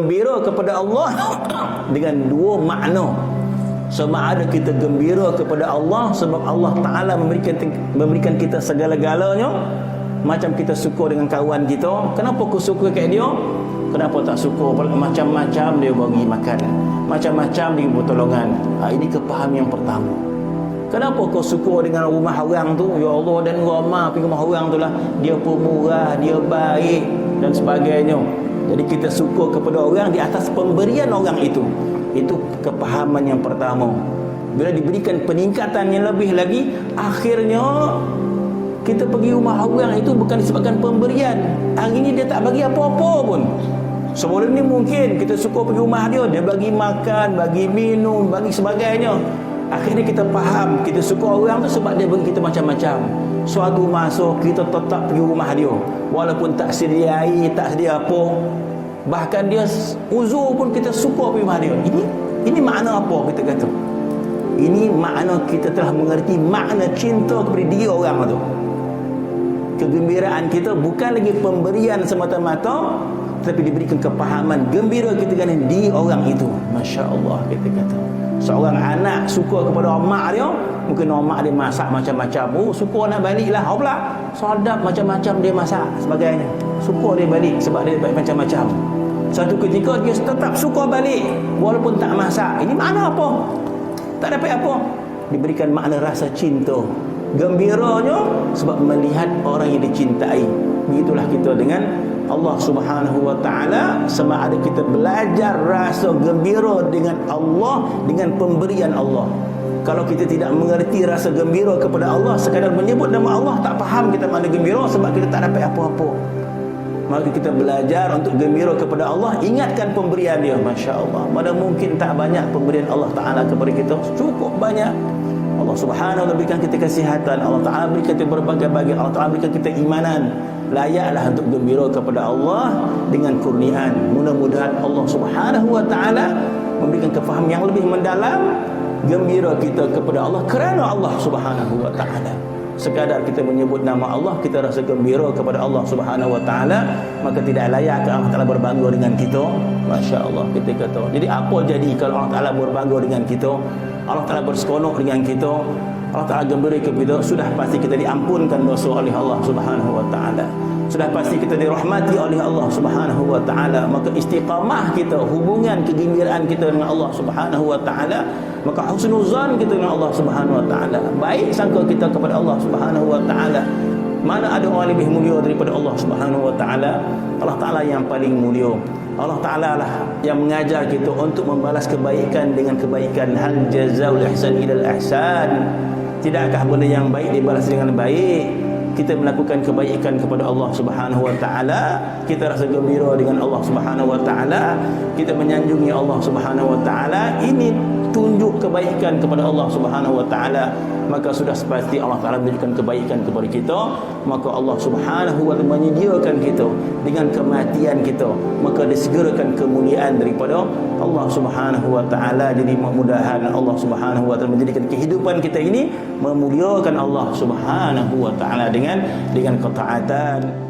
gembira kepada Allah dengan dua makna. Sama ada kita gembira kepada Allah sebab Allah Ta'ala memberikan kita segala-galanya, macam kita suka dengan kawan kita. Kenapa aku suka kat dia? Kenapa tak suka macam-macam dia bagi makan, macam-macam dia pertolongan. Ini kepahaman yang pertama. Kenapa kau suka dengan rumah orang tu? Ya Allah, dan ramah pergi rumah orang tu lah, dia pemurah, dia baik dan sebagainya. Jadi kita suka kepada orang di atas pemberian orang itu. Itu kepahaman yang pertama. Bila diberikan peningkatan yang lebih lagi, akhirnya kita pergi rumah orang itu bukan disebabkan pemberian. Hari ini dia tak bagi apa-apa pun. Sebelum ni mungkin kita suka pergi rumah dia, dia bagi makan, bagi minum, bagi sebagainya. Akhirnya kita faham, kita suka orang tu sebab dia bagi kita macam-macam. Suatu masa kita tetap pergi rumah dia, walaupun tak sedia air, tak sedia apa, bahkan dia uzur pun kita suka pergi rumah dia. Ini makna apa kita kata? Ini makna kita telah mengerti makna cinta kepada dia orang tu. Kegembiraan kita bukan lagi pemberian semata-mata, tapi diberikan kepahaman gembira kita dengan di orang itu. Masya Allah, kita kata seorang anak suka kepada mak dia, mungkin mak dia masak macam-macam, suka nak balik lah, pula sedap macam-macam dia masak sebagainya, suka dia balik sebab dia baik macam-macam. Satu ketika dia tetap suka balik walaupun tak masak. Ini makna apa? Tak dapat apa? Diberikan makna rasa cinta, gembiranya sebab melihat orang yang dicintai. Begitulah kita dengan Allah Subhanahu wa ta'ala. Sama ada kita belajar rasa gembira dengan Allah, dengan pemberian Allah. Kalau kita tidak mengerti rasa gembira kepada Allah, sekadar menyebut nama Allah, tak faham kita makna gembira sebab kita tak dapat apa-apa. Maka kita belajar untuk gembira kepada Allah, ingatkan pemberian dia. Masya Allah, mana mungkin tak banyak pemberian Allah Ta'ala kepada kita? Cukup banyak. Allah Subhanahu wa ta'ala berikan kita kesihatan, Allah Ta'ala berikan kita berbagai-bagai, Allah Ta'ala berikan kita imanan. Layaklah untuk gembira kepada Allah dengan kurniaan. Mudah-mudahan Allah Subhanahu wa ta'ala memberikan kefahaman yang lebih mendalam gembira kita kepada Allah kerana Allah Subhanahu wa ta'ala. Sekadar kita menyebut nama Allah, kita rasa gembira kepada Allah Subhanahu wa ta'ala, maka tidak layak Allah Ta'ala berbangga dengan kita. Masya Allah, kita kata. Jadi apa jadi kalau Allah Ta'ala berbangga dengan kita, Allah Ta'ala berseronok dengan kita, Allah Ta'ala gembira kepada kita, sudah pasti kita diampunkan dosa oleh Allah Subhanahu wa ta'ala. Sudah pasti kita dirahmati oleh Allah Subhanahu wa ta'ala. Maka istiqamah kita, hubungan kegembiraan kita dengan Allah Subhanahu wa ta'ala, maka husnuzan kita dengan Allah Subhanahu wa ta'ala, baik sangka kita kepada Allah Subhanahu wa ta'ala. Mana ada orang lebih mulia daripada Allah Subhanahu wa ta'ala? Allah Ta'ala yang paling mulia. Allah Ta'ala lah yang mengajar kita untuk membalas kebaikan dengan kebaikan. Hal jazaul ihsan ilal ihsan. Tidakkah benda yang baik dibalas dengan baik? Kita melakukan kebaikan kepada Allah Subhanahu wa ta'ala, kita rasa gembira dengan Allah Subhanahu wa ta'ala, kita menyanjungi Allah Subhanahu wa ta'ala, ini tunjuk kebaikan kepada Allah Subhanahu wa ta'ala, maka sudah sepasti Allah Ta'ala menunjukkan kebaikan kepada kita. Maka Allah Subhanahu wa ta'ala menyediakan kita dengan kematian kita, maka disegerakan kemuliaan daripada Allah Subhanahu wa ta'ala. Jadi mudah-mudahan Allah Subhanahu wa ta'ala menjadikan kehidupan kita ini memuliakan Allah Subhanahu wa ta'ala dengan ketaatan.